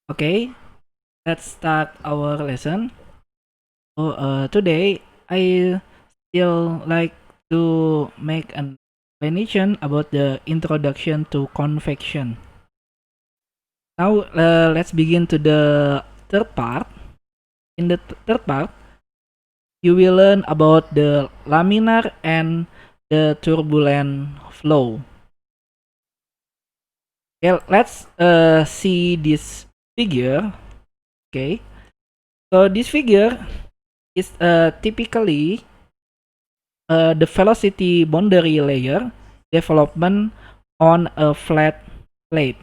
Okay, let's start our lesson. Today I still like to make an explanation about the introduction to convection. Now let's begin to the third part. In the third part, you will learn about the laminar and the turbulent flow. Okay, let's see this figure. Okay, so this figure is typically the velocity boundary layer development on a flat plate.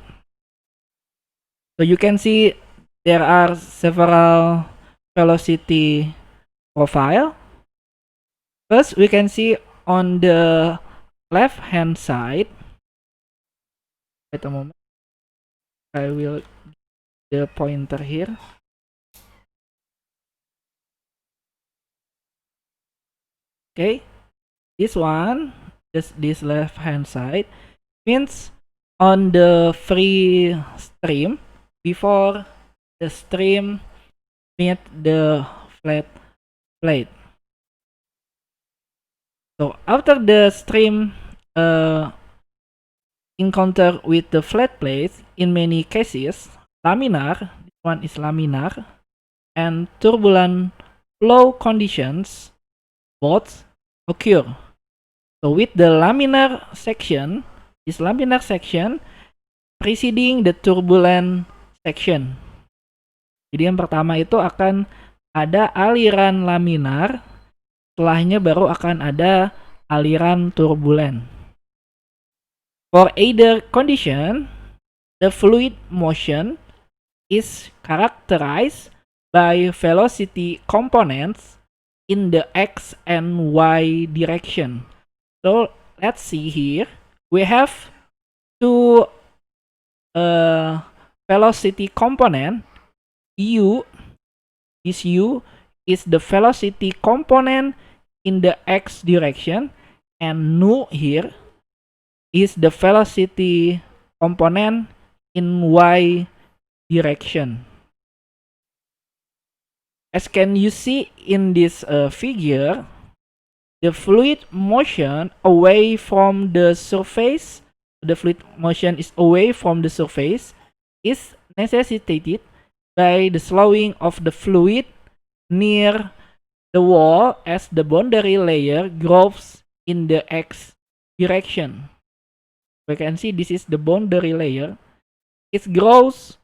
So you can see there are several velocity profile. First, we can see on the left hand side. Wait a moment. I will the pointer here. Okay, this one, this left hand side means on the free stream before the stream meet the flat plate. So after the stream encounter with the flat plate, in many cases, laminar, this one is laminar, and turbulent flow conditions both occur. So with the laminar section, this laminar section preceding the turbulent section. Jadi yang pertama itu akan ada aliran laminar, setelahnya baru akan ada aliran turbulen. For either condition, the fluid motion is characterized by velocity components in the x and y direction. So let's see here. We have two velocity component. U, this U is the velocity component in the x direction, and nu here is the velocity component in y direction. As can you see in this figure, the fluid motion away from the surface, the fluid motion is away from the surface, is necessitated by the slowing of the fluid near the wall as the boundary layer grows in the x direction. We can see this is the boundary layer. It grows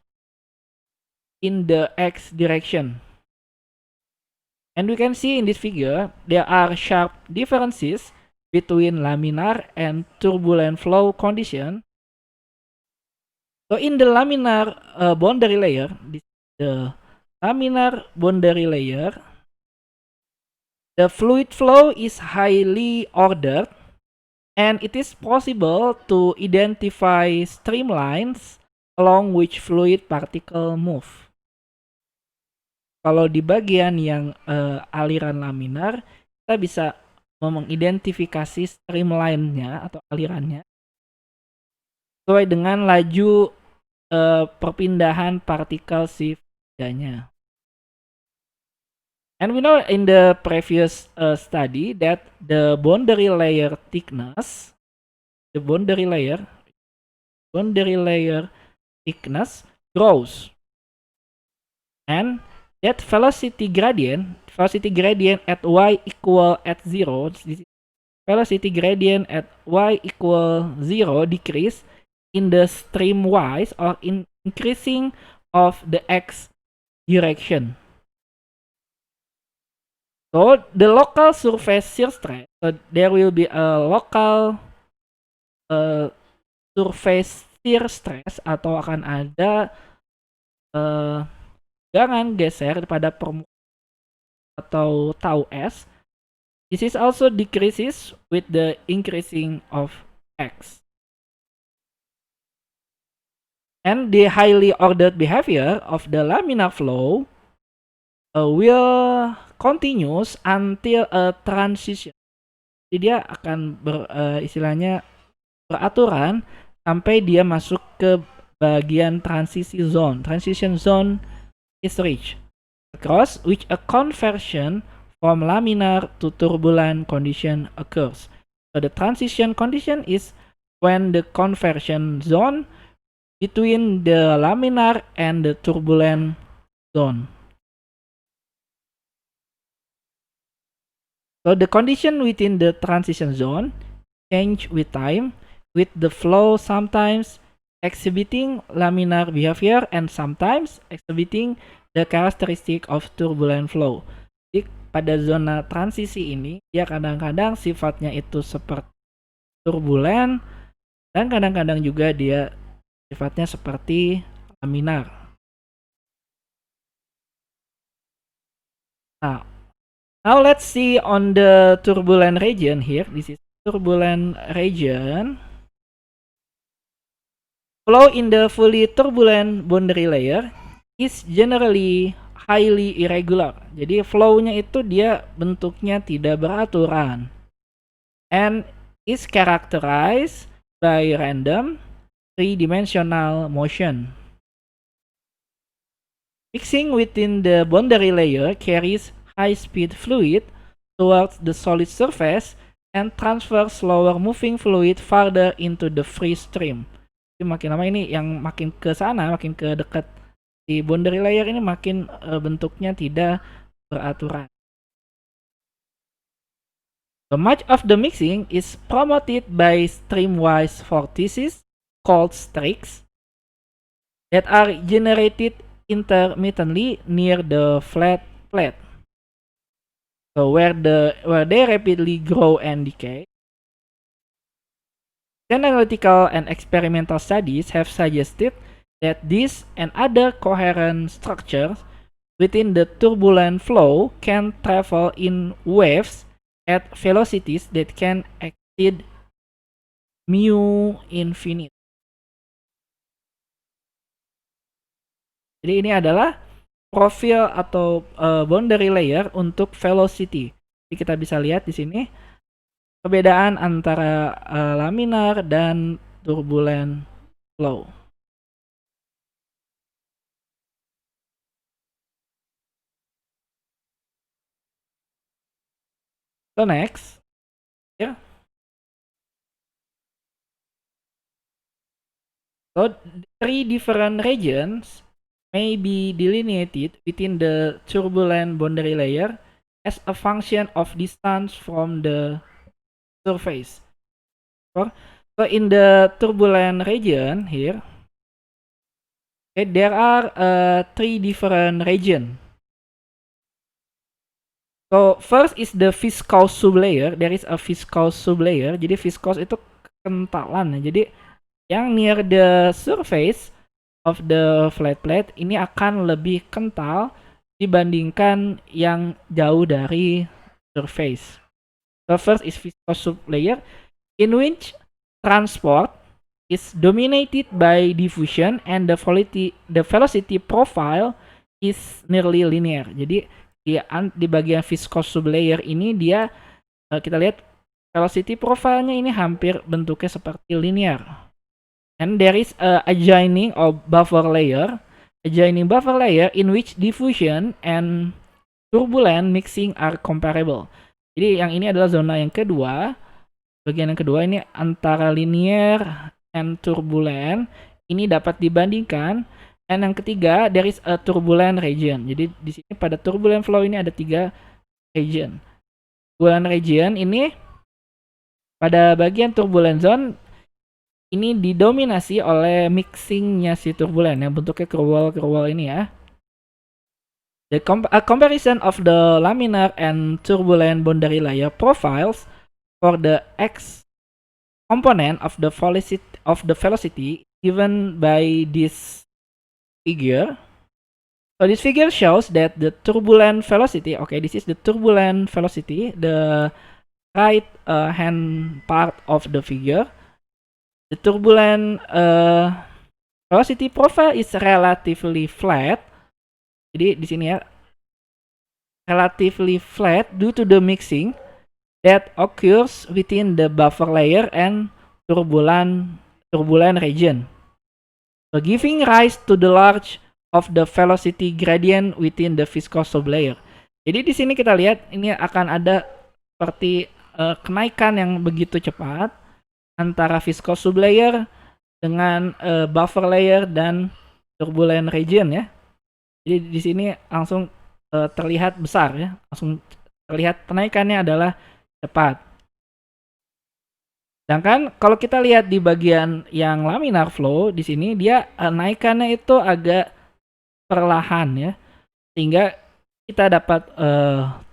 in the x direction. And we can see in this figure, there are sharp differences between laminar and turbulent flow condition. So in the laminar boundary layer, the laminar boundary layer, the fluid flow is highly ordered, and it is possible to identify streamlines along which fluid particle move. Kalau di bagian yang aliran laminar, kita bisa mengidentifikasi streamline-nya atau alirannya sesuai dengan laju perpindahan partikel si fluidnya. And we know in the previous study that the boundary layer thickness, the boundary layer thickness grows, and that velocity gradient at y equal at 0, this velocity gradient at y equal 0 decrease in the streamwise or in increasing of the x direction. So the local surface shear stress, so there will be a local surface shear stress, atau akan ada jangan geser pada permukaan atau tau S. This is also decreases with the increasing of x. And the highly ordered behavior of the laminar flow will continues until a transition. Jadi dia akan istilahnya beraturan sampai dia masuk ke bagian transisi zone. Transition zone is reached, across which a conversion from laminar to turbulent condition occurs. So the transition condition is when the conversion zone between the laminar and the turbulent zone. So the condition within the transition zone change with time, with the flow sometimes exhibiting laminar behavior and sometimes exhibiting the characteristic of turbulent flow. Jadi pada zona transisi ini dia kadang-kadang sifatnya itu seperti turbulent dan kadang-kadang juga dia sifatnya seperti laminar. Now let's see on the turbulent region here. This is turbulent region. Flow in the fully turbulent boundary layer is generally highly irregular. Jadi flow-nya itu dia bentuknya tidak beraturan. And is characterized by random three-dimensional motion. Mixing within the boundary layer carries high-speed fluid towards the solid surface and transfers slower moving fluid farther into the free stream. Jadi makin lama ini yang makin ke sana, makin ke dekat di boundary layer ini makin bentuknya tidak beraturan. So much of the mixing is promoted by streamwise vortices called streaks that are generated intermittently near the flat plate. So where they rapidly grow and decay. Analytical and experimental studies have suggested that this and other coherent structures within the turbulent flow can travel in waves at velocities that can exceed mu infinite. Jadi ini adalah profil atau boundary layer untuk velocity. Jadi kita bisa lihat di sini perbedaan antara laminar dan turbulent flow. So next, yeah. So three different regions may be delineated within the turbulent boundary layer as a function of distance from the surface. So in the turbulent region here, okay, there are three different regions. So first is the viscous sublayer. There is a viscous sublayer. Jadi viscous itu kekentalan. Jadi yang near the surface of the flat plate ini akan lebih kental dibandingkan yang jauh dari surface. So first is viscous sublayer, in which transport is dominated by diffusion and the velocity profile is nearly linear. Jadi di bagian viscous sublayer ini dia kita lihat velocity profile-nya ini hampir bentuknya seperti linear. And there is a adjoining or buffer layer in which diffusion and turbulent mixing are comparable. Jadi yang ini adalah zona yang kedua. Bagian yang kedua ini antara linear and turbulent ini dapat dibandingkan. Dan yang ketiga, there is a turbulent region. Jadi di sini pada turbulent flow ini ada 3 region. Turbulent region ini pada bagian turbulent zone ini didominasi oleh mixingnya si turbulent yang bentuknya kerwal-kerwal ini ya. A comparison of the laminar and turbulent boundary layer profiles for the x component of the velocity given by this figure. So this figure shows that the turbulent velocity, okay, this is the turbulent velocity, the right hand part of the figure. The turbulent velocity profile is relatively flat. Jadi di sini ya, relatively flat due to the mixing that occurs within the buffer layer and turbulent region. So giving rise to the large of the velocity gradient within the viscous sublayer. Jadi di sini kita lihat ini akan ada seperti kenaikan yang begitu cepat antara viscous sublayer dengan buffer layer dan turbulent region ya. Jadi di sini langsung terlihat besar ya, langsung terlihat kenaikannya adalah cepat. Sedangkan kalau kita lihat di bagian yang laminar flow di sini dia naikannya itu agak perlahan ya. Sehingga kita dapat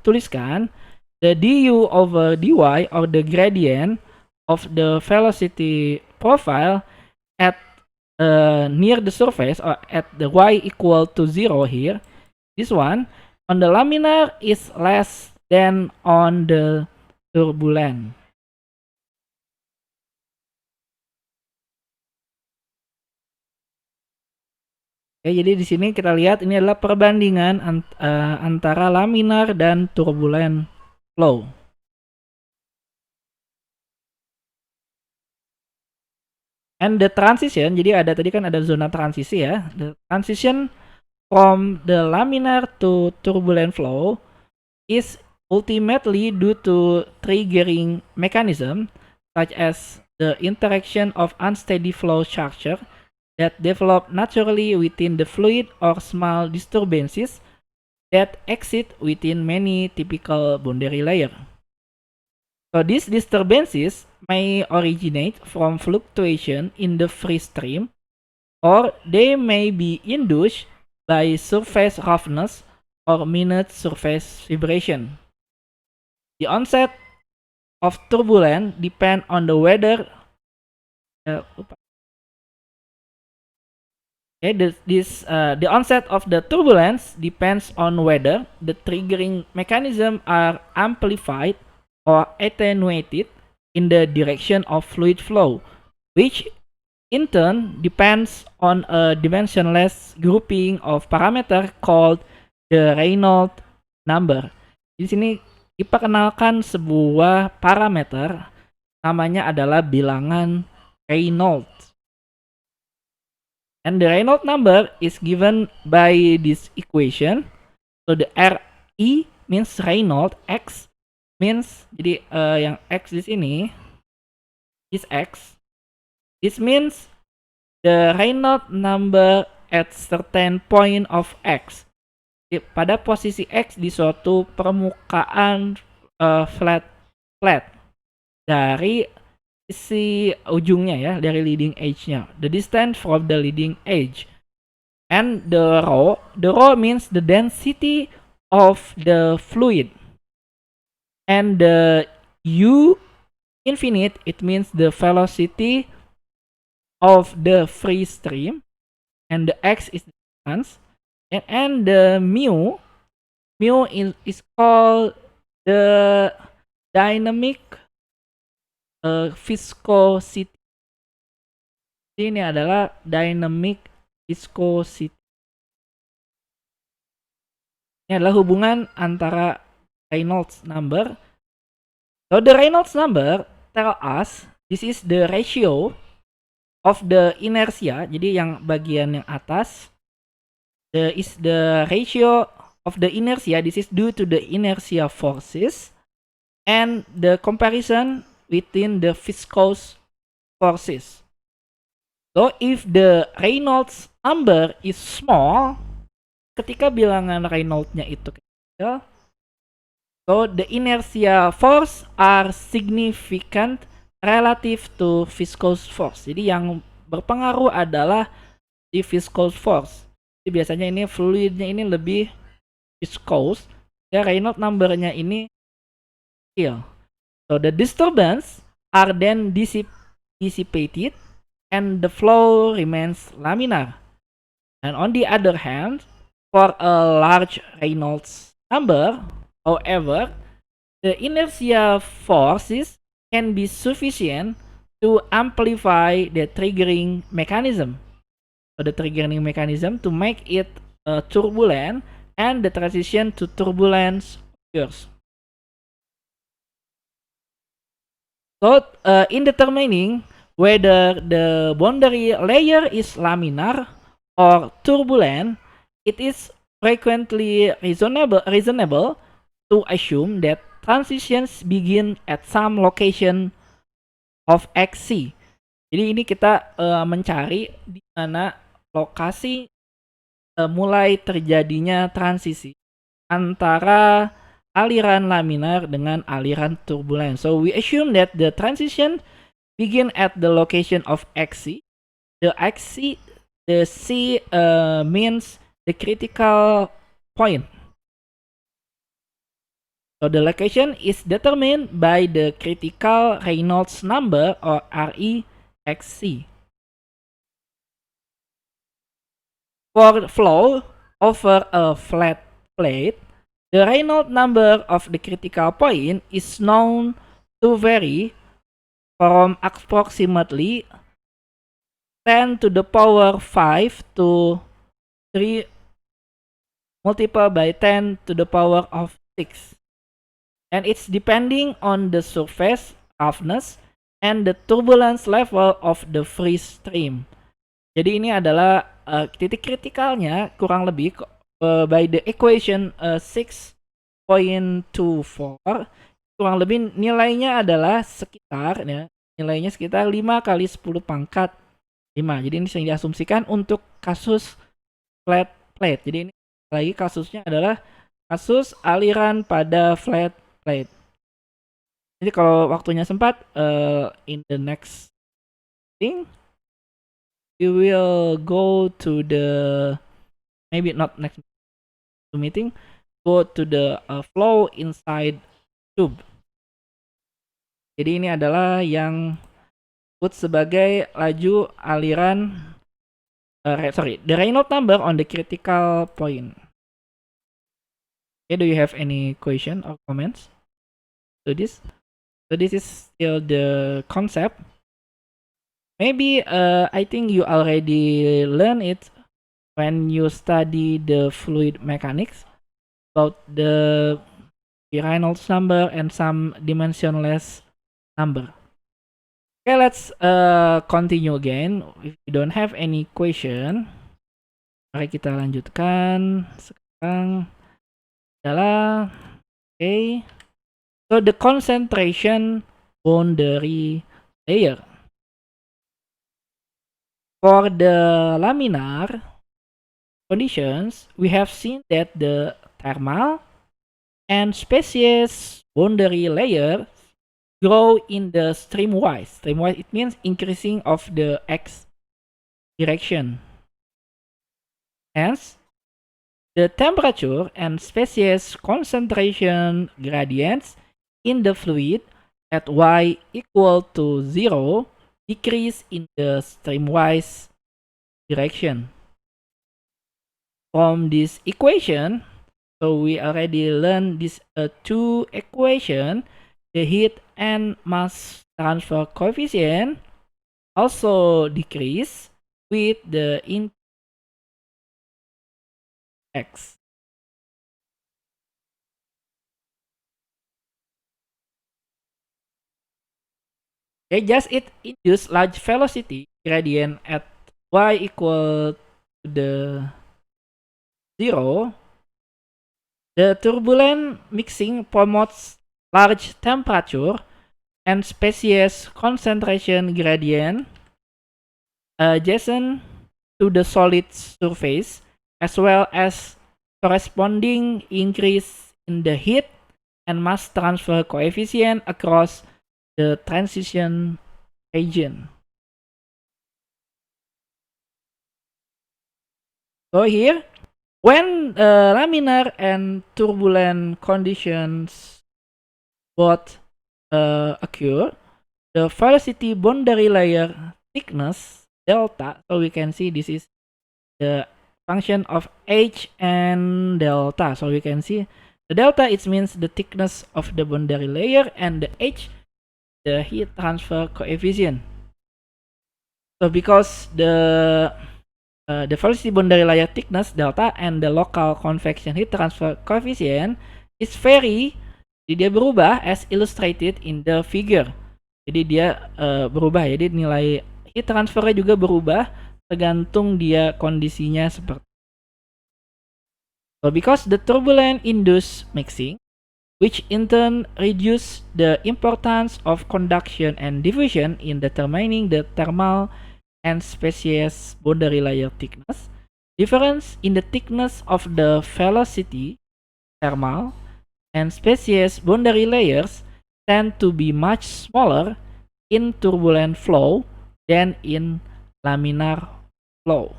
tuliskan the du over dy or the gradient of the velocity profile at near the surface or at the y equal to 0 here. This one on the laminar is less than on the turbulent. Oke, jadi di sini kita lihat ini adalah perbandingan antara laminar dan turbulent flow. And the transition, jadi tadi kan ada zona transisi ya. The transition from the laminar to turbulent flow is ultimately due to triggering mechanism such as the interaction of unsteady flow structure that develop naturally within the fluid or small disturbances that exist within many typical boundary layer. So these disturbances may originate from fluctuation in the free stream, or they may be induced by surface roughness or minute surface vibration. The onset of turbulence depend on the weather. The onset of the turbulence depends on whether the triggering mechanism are amplified or attenuated in the direction of fluid flow, which in turn depends on a dimensionless grouping of parameter called the Reynolds number. Di sini diperkenalkan sebuah parameter namanya adalah bilangan Reynolds. And the Reynolds number is given by this equation. So the RE means Reynolds, X means, jadi yang X di sini is X. This means the Reynolds number at certain point of X. Jadi, pada posisi X di suatu permukaan flat dari sisi ujungnya ya, dari leading edge-nya, the distance from the leading edge. And the rho means the density of the fluid, and the u infinite, it means the velocity of the free stream, and the x is the distance, and the mu is called the dynamic viscosity. Ini adalah dynamic viscosity. Ini adalah hubungan antara Reynolds number. So the Reynolds number tell us this is the ratio of the inertia. Jadi yang bagian yang atas is the ratio of the inertia. This is due to the inertia forces and the comparison within the viscous forces. So if the Reynolds number is small, ketika bilangan Reynolds-nya itu kecil, so the inertia force are significant relative to viscous force. Jadi yang berpengaruh adalah di viscous force. Jadi biasanya ini fluidnya ini lebih viscous, ya Reynolds number-nya ini kecil. So the disturbance are then dissipated and the flow remains laminar. And on the other hand, for a large Reynolds number, however, the inertia forces can be sufficient to amplify the triggering mechanism. So the triggering mechanism to make it turbulent, and the transition to turbulence occurs. So in determining whether the boundary layer is laminar or turbulent, it is frequently reasonable to assume that transitions begin at some location of XC. Jadi ini kita mencari di mana lokasi mulai terjadinya transisi antara aliran laminar dengan aliran turbulent. So we assume that the transition begin at the location of XC. The C means the critical point. So the location is determined by the critical Reynolds number or ReXC. For flow over a flat plate, the Reynolds number of the critical point is known to vary from approximately 10 to the power 5 to 3 multiplied by 10 to the power of 6. And it's depending on the surface roughness and the turbulence level of the free stream. Jadi ini adalah titik kritikalnya kurang lebih by the equation 6.24, kurang lebih nilainya adalah sekitar nilainya sekitar 5 kali 10 pangkat 5. Jadi ini yang diasumsikan untuk kasus flat plate. Jadi ini lagi kasusnya adalah kasus aliran pada flat plate. Jadi kalau waktunya sempat, in the next thing, we will go to the, maybe not next meeting, go to the flow inside tube. Jadi ini adalah yang disebut sebagai laju aliran, the Reynolds number on the critical point. Okay, do you have any question or comments to this? So this is still the concept. Maybe I think you already learned it when you study the fluid mechanics about the Reynolds number and some dimensionless number. Okay, let's continue again. If you don't have any question, mari kita lanjutkan sekarang adalah so the concentration boundary layer. For the laminar conditions, we have seen that the thermal and species boundary layer grow in the streamwise. Streamwise, it means increasing of the x direction. Hence, the temperature and species concentration gradients in the fluid at y equal to 0 decrease in the streamwise direction. From this equation, so we already learned this two equation, the heat and mass transfer coefficient also decrease with the x. Okay, just it induce large velocity gradient at y equal to the 0. The turbulent mixing promotes large temperature and species concentration gradient adjacent to the solid surface, as well as corresponding increase in the heat and mass transfer coefficient across the transition region. So here, when laminar and turbulent conditions both occur, the velocity boundary layer thickness delta, so we can see this is the function of h and delta. So we can see the delta, it means the thickness of the boundary layer, and the h, the heat transfer coefficient. So because the velocity boundary layer thickness delta and the local convection heat transfer coefficient is vary, dia berubah as illustrated in the figure. Jadi dia berubah. Jadi nilai heat transfernya juga berubah tergantung dia kondisinya seperti. So because the turbulent induce mixing, which in turn reduce the importance of conduction and diffusion in determining the thermal and species boundary layer thickness, difference in the thickness of the velocity, thermal, and species boundary layers tend to be much smaller in turbulent flow than in laminar flow.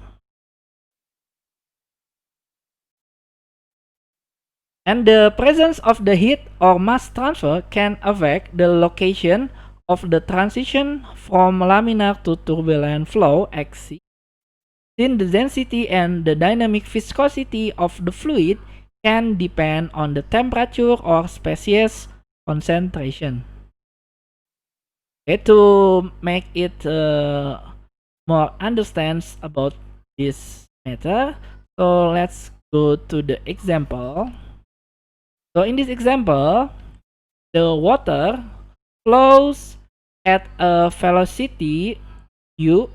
And the presence of the heat or mass transfer can affect the location of the transition from laminar to turbulent flow (XC), since the density and the dynamic viscosity of the fluid can depend on the temperature or species concentration. Okay, to make it more understands about this matter, so let's go to the example. So in this example, the water flows at a velocity u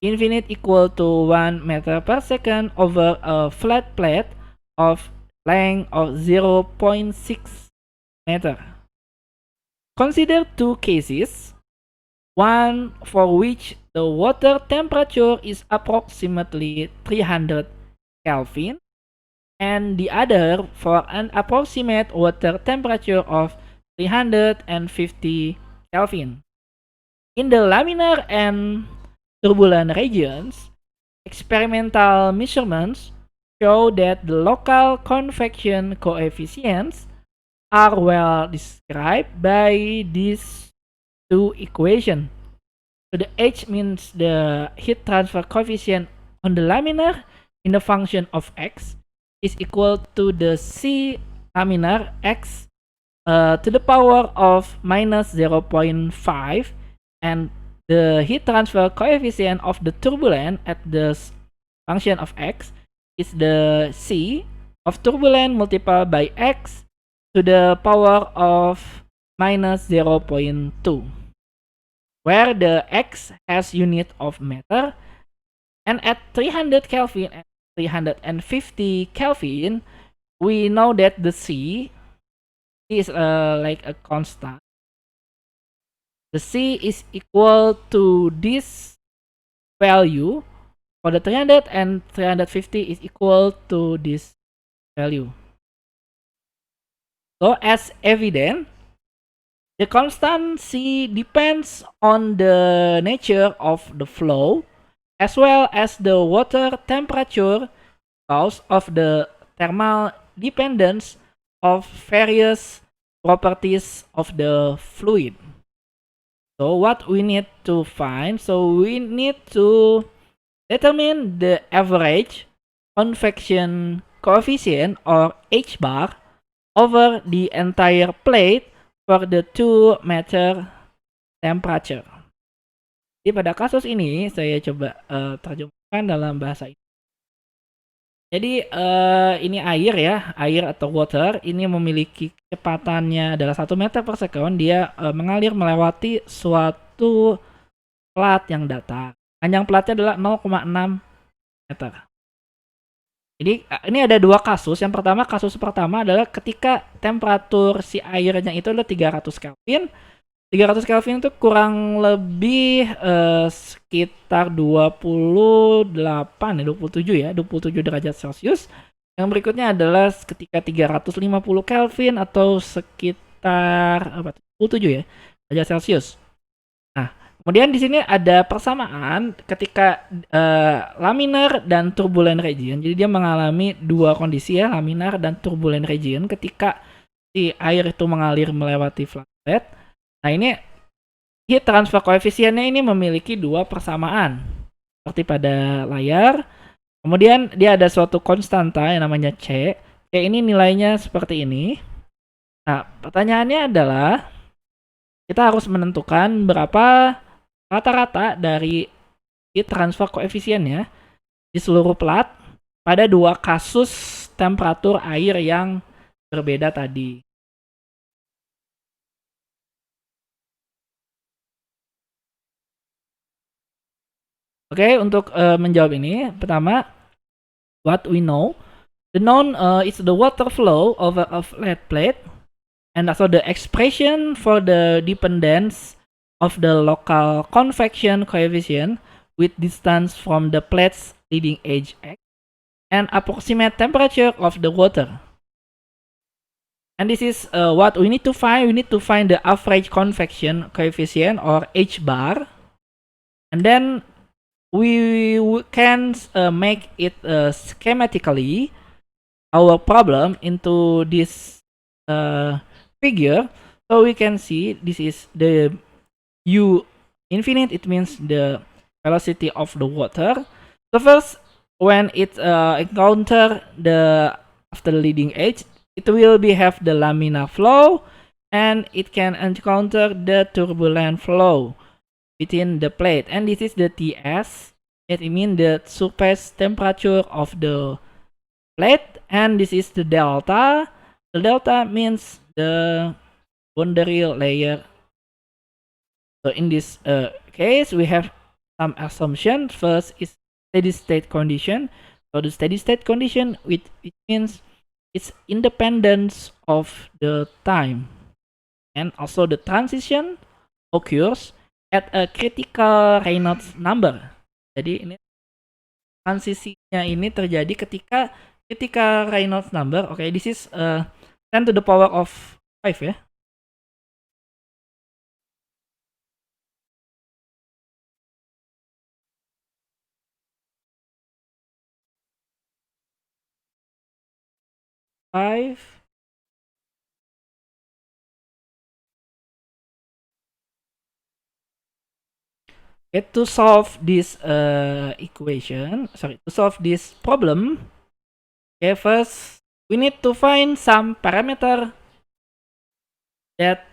infinite equal to 1 meter per second over a flat plate of length of 0.6 meter. Consider two cases, one for which the water temperature is approximately 300 Kelvin and the other for an approximate water temperature of 350 Kelvin. In the laminar and turbulent regions, experimental measurements show that the local convection coefficients are well described by these two equations. So the H means the heat transfer coefficient on the laminar in the function of x is equal to the C laminar x to the power of minus 0.5, and the heat transfer coefficient of the turbulent at the function of x is the C of turbulent multiplied by x to the power of minus 0.2, where the x has unit of meter, and at 300 Kelvin and 350 Kelvin, we know that the C is like a constant. The C is equal to this value. For the 300 and 350 is equal to this value. So as evident, the constant C depends on the nature of the flow as well as the water temperature because of the thermal dependence of various properties of the fluid. So what we need to find, so we need to determine the average convection coefficient or H bar over the entire plate for the 2 meter temperature. Jadi pada kasus ini saya coba terjemahkan dalam bahasa ini. Jadi ini air ya, air atau water ini memiliki kecepatannya adalah 1 meter per second. Dia mengalir melewati suatu plat yang datar. Panjang platnya adalah 0,6 meter. Jadi ini ada dua kasus. Kasus pertama adalah ketika temperatur si airnya itu adalah 300 Kelvin. 300 Kelvin itu kurang lebih sekitar 27 derajat Celcius. Yang berikutnya adalah ketika 350 Kelvin atau sekitar 27 ya derajat Celcius. Nah, kemudian di sini ada persamaan ketika laminar dan turbulent region. Jadi dia mengalami dua kondisi ya, laminar dan turbulent region ketika si air itu mengalir melewati flat plate. Nah ini heat transfer koefisiennya ini memiliki dua persamaan seperti pada layar. Kemudian dia ada suatu konstanta yang namanya C. C ini nilainya seperti ini. Nah pertanyaannya adalah kita harus menentukan berapa rata-rata dari heat transfer koefisiennya di seluruh plat pada dua kasus temperatur air yang berbeda tadi. Oke, untuk menjawab ini, pertama, what we know, the known is the water flow over a flat plate, and also the expression for the dependence of the local convection coefficient with distance from the plate's leading edge x, and approximate temperature of the water. And this is what we need to find. We need to find the average convection coefficient, or H bar, and then we can make it schematically our problem into this figure. So we can see this is the U infinite. It means the velocity of the water. So first, when it encounter the after the leading edge, it will have the laminar flow, and it can encounter the turbulent flow within the plate, and this is the Ts. It means the surface temperature of the plate, and this is the delta. The delta means the boundary layer. So in this case, we have some assumptions. First is steady state condition. So the steady state condition, it means it's independence of the time, and also the transition occurs at a critical Reynolds number. Jadi ini transisinya ini terjadi ketika Reynolds number. Okay, this is 10 to the power of 5 ya. Five. Okay, to solve this to solve this problem, okay, first we need to find some parameter that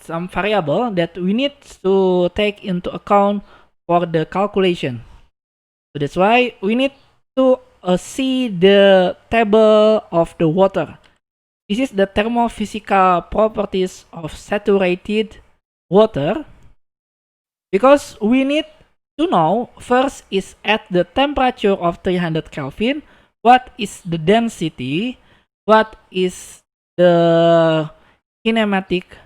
some variable that we need to take into account for the calculation. So that's why we need to see the table of the water. This is the thermophysical properties of saturated water. Because we need to know, first is at the temperature of 300 Kelvin, what is the density, what is the dynamic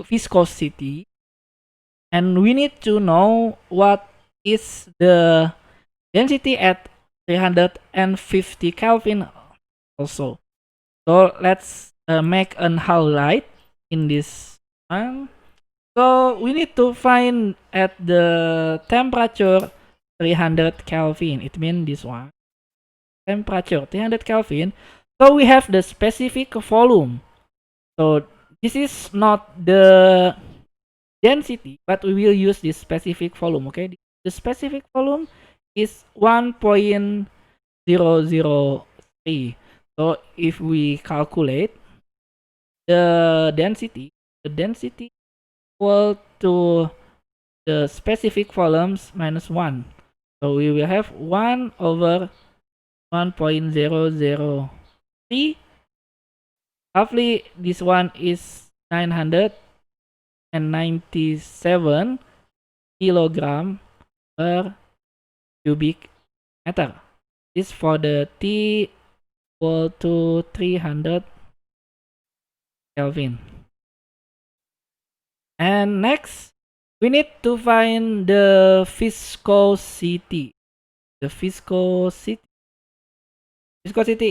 viscosity, and we need to know what is the density at 350 Kelvin also. So let's make an highlight in this one. So we need to find at the temperature 300 Kelvin. It means this one. Temperature 300 Kelvin. So we have the specific volume. So this is not the density, but we will use this specific volume. Okay, the specific volume is 1.003. So if we calculate the density equal to the specific volumes minus 1. So we will have 1 over 1.003. Roughly, this one is 997 kilogram per cubic meter. This for the T equal to 300 Kelvin. And next, we need to find the viscosity. The viscosity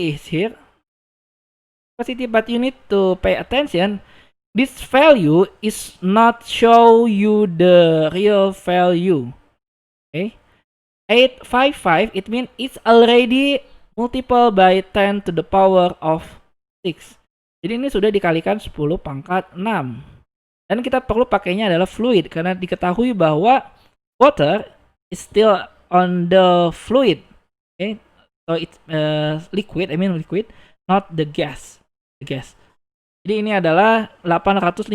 is here. Viscosity, but you need to pay attention. This value is not show you the real value. Okay, 855. It means it's already multiple by 10 to the power of 6. Jadi ini sudah dikalikan 10 pangkat 6. Dan kita perlu pakainya adalah fluid, karena diketahui bahwa water is still on the fluid. Okay, so it's liquid, not the gas. Jadi ini adalah 855.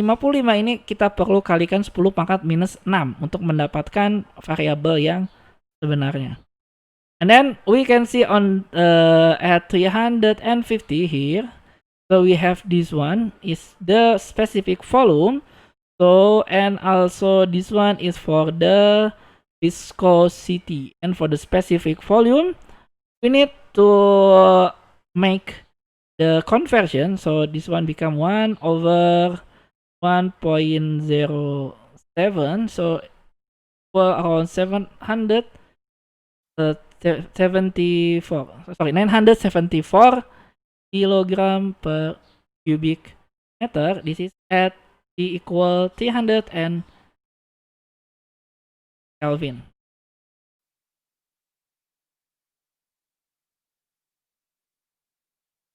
Ini kita perlu kalikan 10 pangkat minus 6 untuk mendapatkan variabel yang sebenarnya. And then we can see on at 350 here. So we have this one is the specific volume. So, and also this one is for the viscosity, and for the specific volume we need to make the conversion. So this one become 1 over 1.07, so equal around 974 kilogram per cubic meter. This is at T equal 300 and Kelvin.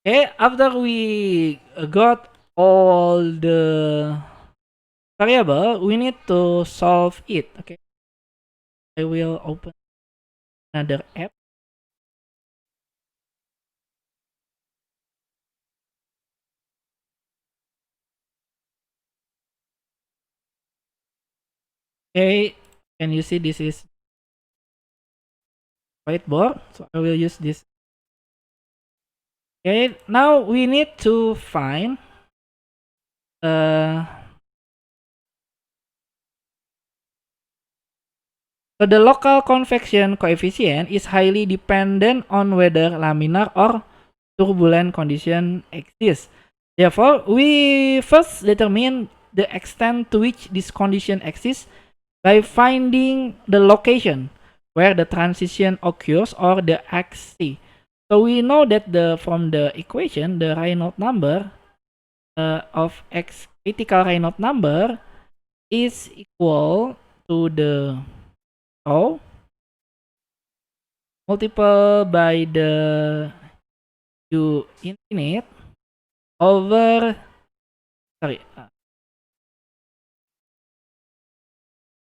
Okay, after we got all the variable, we need to solve it. Okay, I will open another app. Okay, can you see this is whiteboard? So I will use this. Okay, now we need to find so the local convection coefficient is highly dependent on whether laminar or turbulent condition exists. Therefore, we first determine the extent to which this condition exists by finding the location where the transition occurs, or the axis. So we know that from the equation, the Reynolds number of x critical Reynolds number is equal to the rho multiple by the u infinite over sorry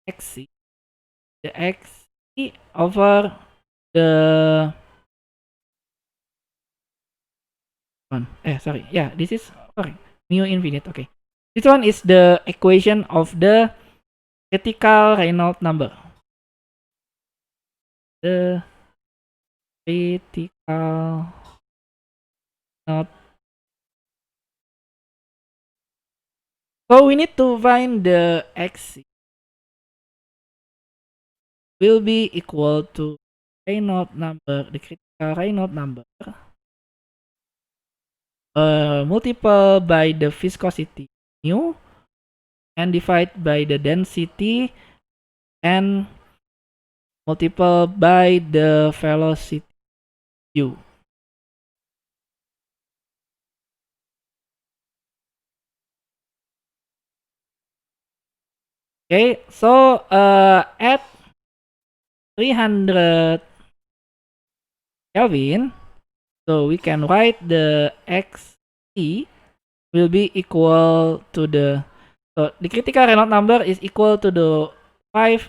xc, the xc over the one sorry, yeah, this is sorry, mu infinite. Okay, this one is the equation of the critical Reynolds number, the critical Reynolds. So we need to find the xc will be equal to Reynolds number, the critical Reynolds number, multiple by the viscosity mu and divide by the density and multiple by the velocity u. Okay, so at 300 Kelvin, so we can write the xc will be equal to the, so the critical Reynolds number is equal to the 5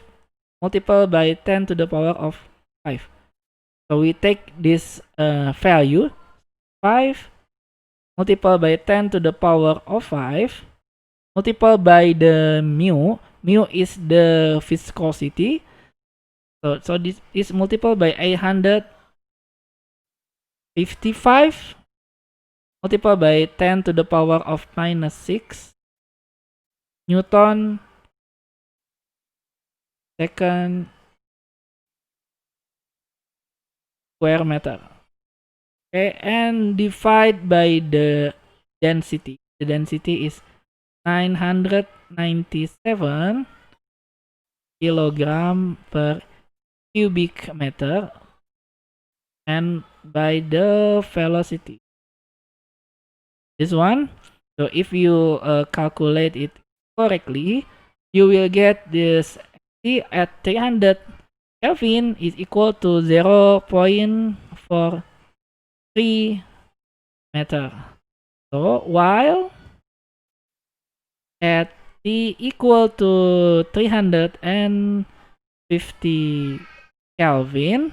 multiplied by 10 to the power of 5. So we take this value 5 multiplied by 10 to the power of 5 multiplied by the mu. Mu is the viscosity. So this is multiplied by 855 multiplied by 10 to the power of minus 6 Newton second square meter. Okay, and divide by the density. The density is 997 kilogram per cubic meter, and by the velocity, this one. So if you calculate it correctly, you will get this T at 300 Kelvin is equal to 0.43 meter. So while at T equal to 350 Kelvin,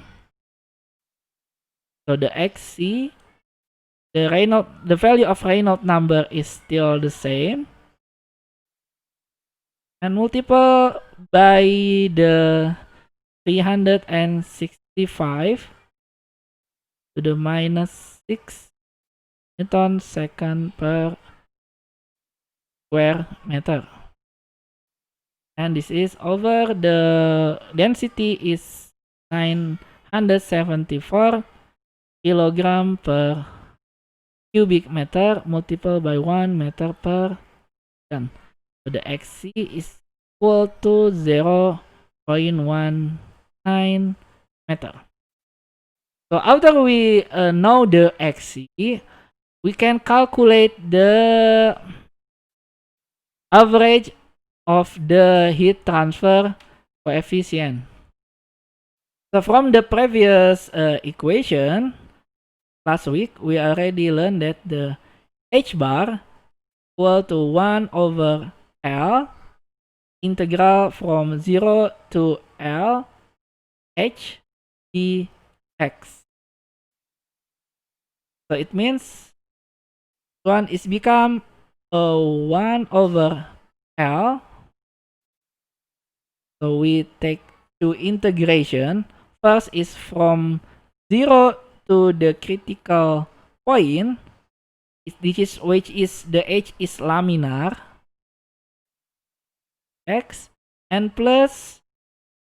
so the xc, the value of Reynolds number is still the same, and multiple by the 365 to the minus 6 Newton second per square meter. and this is over the density is 974 kilogram per cubic meter multiplied by 1 meter per second. So the xc is equal to 0.19 meter. So after we know the xc, we can calculate the average of the heat transfer coefficient. So from the previous equation last week, we already learned that the h bar equal to 1 over L integral from 0 to L h dx. So it means one is become 1 over L. So we take two integration. First is from 0 to the critical point, which is the h is laminar x, and plus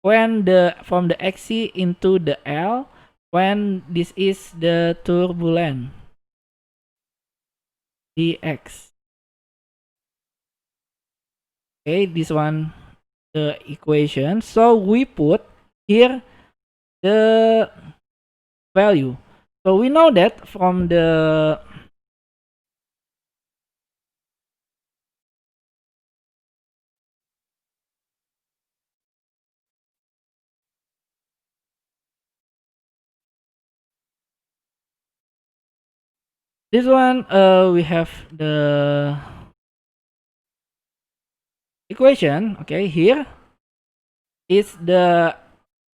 when the from the xc into the L when this is the turbulent dx. Okay, this one the equation. So we put here the value. So we know that from the this one we have the equation. Okay, here is the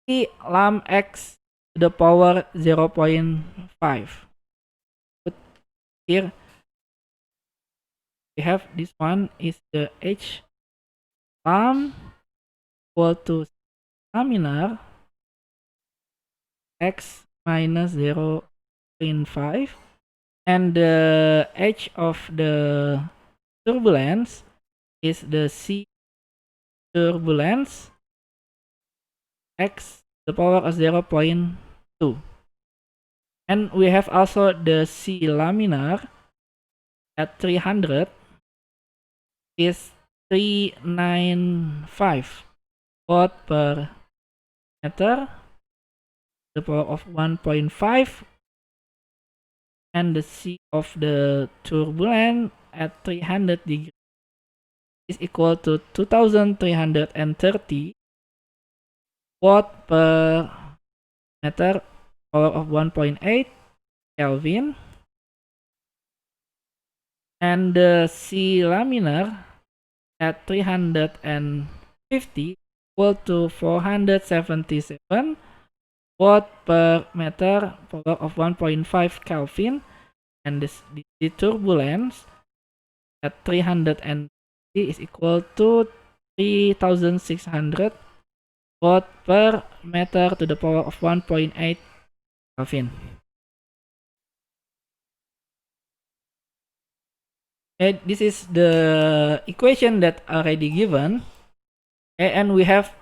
e lam x to the power 0.5. Put here we have this one is the h lam equal to laminar x minus 0.5, and the h of the turbulence is the c turbulence x to the power of 0.2, and we have also the c laminar at 300 is 395 watt per meter the power of 1.5, and the c of the turbulence at 300 degrees is equal to 2330 watt per meter power of 1.8 Kelvin, and the c laminar at 350 equal to 477 watt per meter power of 1.5 Kelvin, and the turbulence at 300 is equal to 3600 watt per meter to the power of 1.8 Kelvin. And this is the equation that already given. Okay, and we have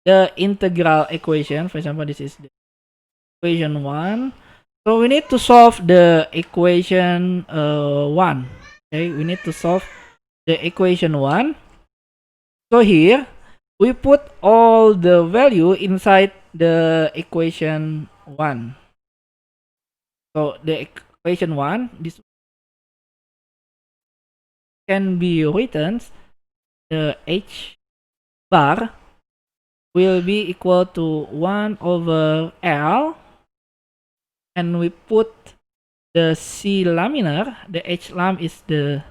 the integral equation. For example, this is the equation 1. So we need to solve the equation 1. Okay, we need to solve the equation 1. So here we put all the value inside the equation 1. So the equation 1, this can be written, the h bar will be equal to 1 over L, and we put the c laminar, the h lam is the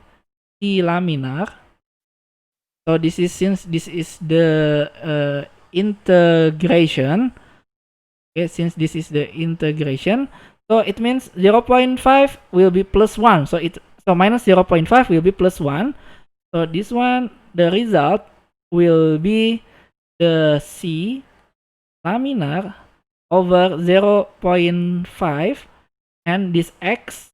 c laminar. So this is, since this is the integration, okay, since this is the integration, so it means 0.5 will be plus 1. So minus 0.5 will be plus 1. So this one, the result will be the c laminar over 0.5, and this x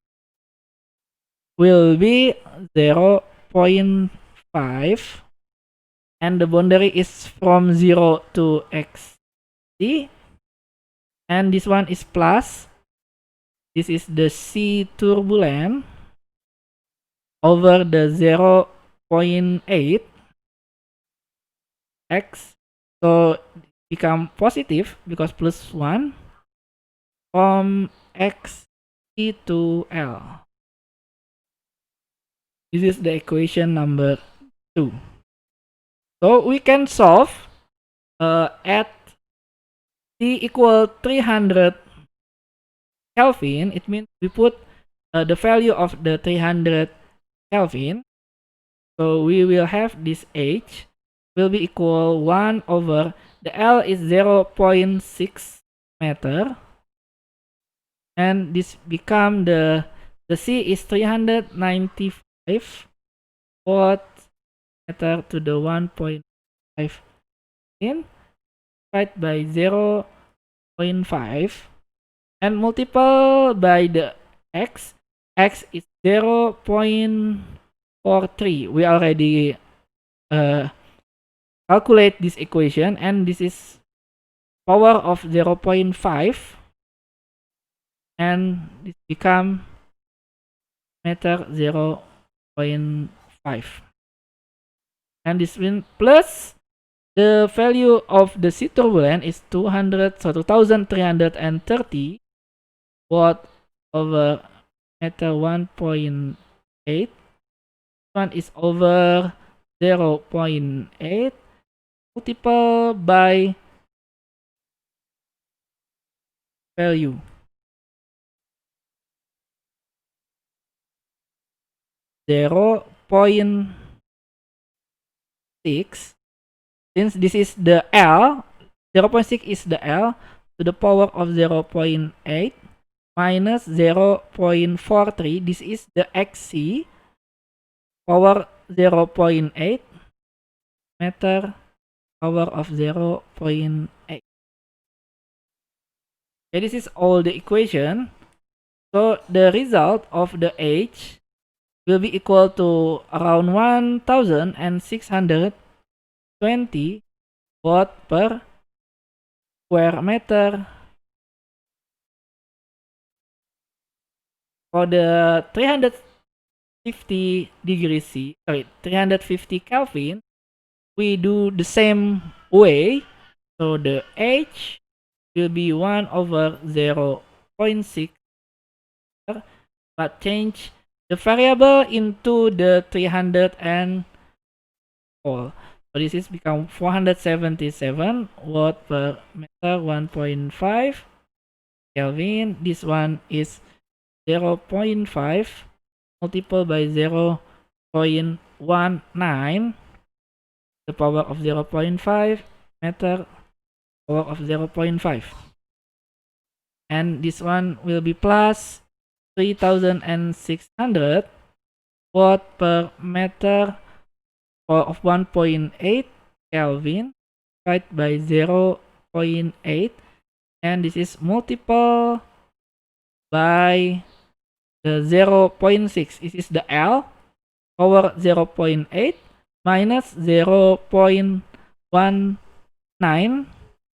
will be 0.5, and the boundary is from 0 to xt, and this one is plus. This is the C turbulent over the 0.8 x, so become positive because plus 1 from x e to L. This is the equation number 2. So we can solve at T equal 300 Kelvin. It means we put the value of the 300 Kelvin. So we will have this H will be equal 1 over the L is 0.6 meter, and this become the C is 395 watt meter to the 1.5 in divided by 0.5 and multiple by the x. X is 0.43. We already calculate this equation, and this is power of 0.5, and this become meter 0.5, and this means plus the value of the C turbulent is 2330 watt over meter 1.8. One is over 0.8 multiple by value. Zero point 6. Since this is the L, 0.6 is the L to the power of 0.8 minus 0.43. This is the XC power 0.8 meter power of 0.8. Okay, this is all the equation. So the result of the H will be equal to around 1620 watt per square meter. For the 350 degrees C, 350 Kelvin, we do the same way. So the H will be 1 over 0.6, but change the variable into the 300 and all. So this is become 477 watt per meter 1.5 Kelvin. This one is 0.5 multiplied by 0.19, the power of 0.5 meter power of 0.5, and this one will be plus 3600 watt per meter power of 1.8 Kelvin divided by 0.8, and this is multiple by the 0.6. This is the L power 0.8 minus 0.19,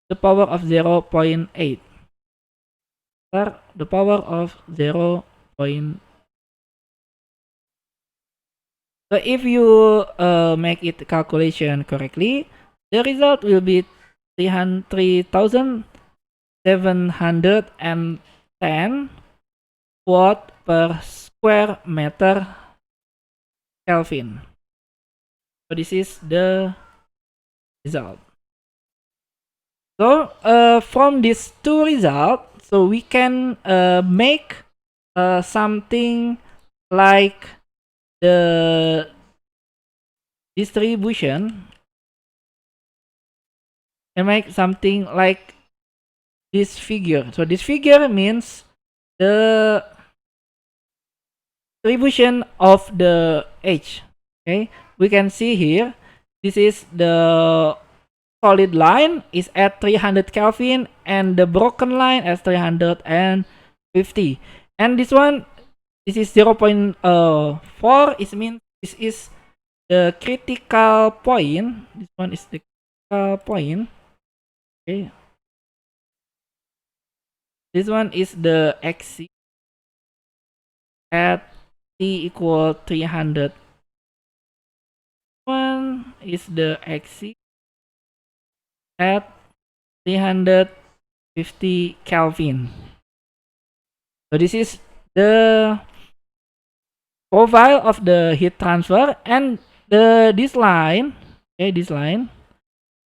the power of 0.8 the power of 0.8. So if you make it calculation correctly, the result will be 3710 watt per square meter Kelvin. So this is the result. So from these two results, so we can make something like the distribution, and make something like this figure. So this figure means the distribution of the H. Okay, we can see here, this is the solid line is at 300 Kelvin and the broken line at 350, and this one, this is 0.4. It means this is the critical point. This one is the critical point. Okay. This one is the xc at t equal 300. One is the xc at 350 Kelvin. So this is the profile of the heat transfer, and this line, okay, this line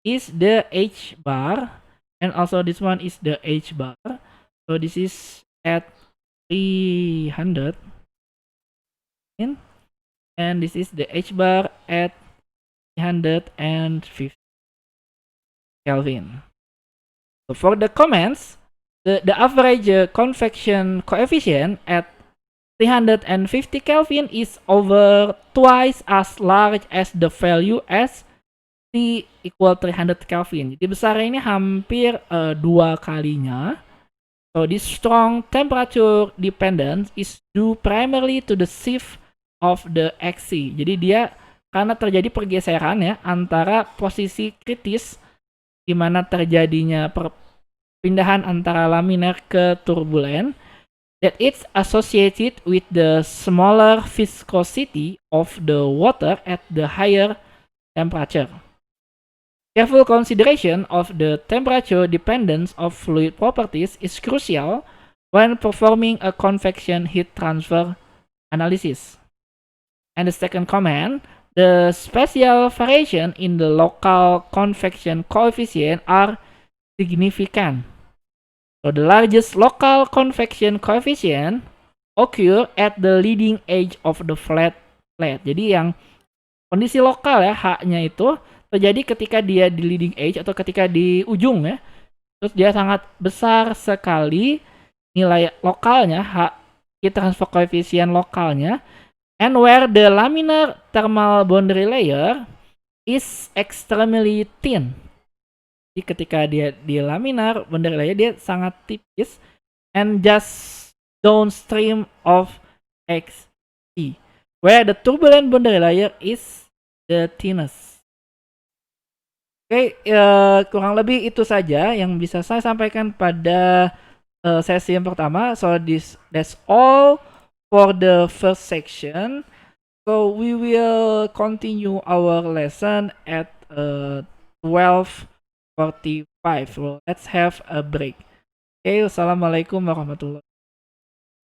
is the H bar, and also this one is the H bar. So this is at 300, and this is the H bar at 350 Kelvin. So for the comments, the average convection coefficient at 350 Kelvin is over twice as large as the value as T equal 300 Kelvin. Jadi besarnya ini hampir 2 kalinya. So this strong temperature dependence is due primarily to the shift of the Xc. Jadi dia karena terjadi pergeseran ya antara posisi kritis di mana terjadinya perpindahan antara laminar ke turbulen, that it's associated with the smaller viscosity of the water at the higher temperature. Careful consideration of the temperature dependence of fluid properties is crucial when performing a convection heat transfer analysis. And the second comment, the spatial variation in the local convection coefficient are significant. So the largest local convection coefficient occur at the leading edge of the flat plate. Jadi yang kondisi lokal ya, H-nya itu terjadi ketika dia di leading edge atau ketika di ujung ya. Terus dia sangat besar sekali nilai lokalnya, heat transfer coefficient lokalnya, and where the laminar thermal boundary layer is extremely thin. Jadi ketika dia di laminar boundary layer dia sangat tipis and just downstream of Xc, where the turbulent boundary layer is the thinnest. Oke, kurang lebih itu saja yang bisa saya sampaikan pada sesi yang pertama. So that's all for the first section. So we will continue our lesson at 12:45. So let's have a break. Okay, wassalamualaikum warahmatullahi wabarakatuh.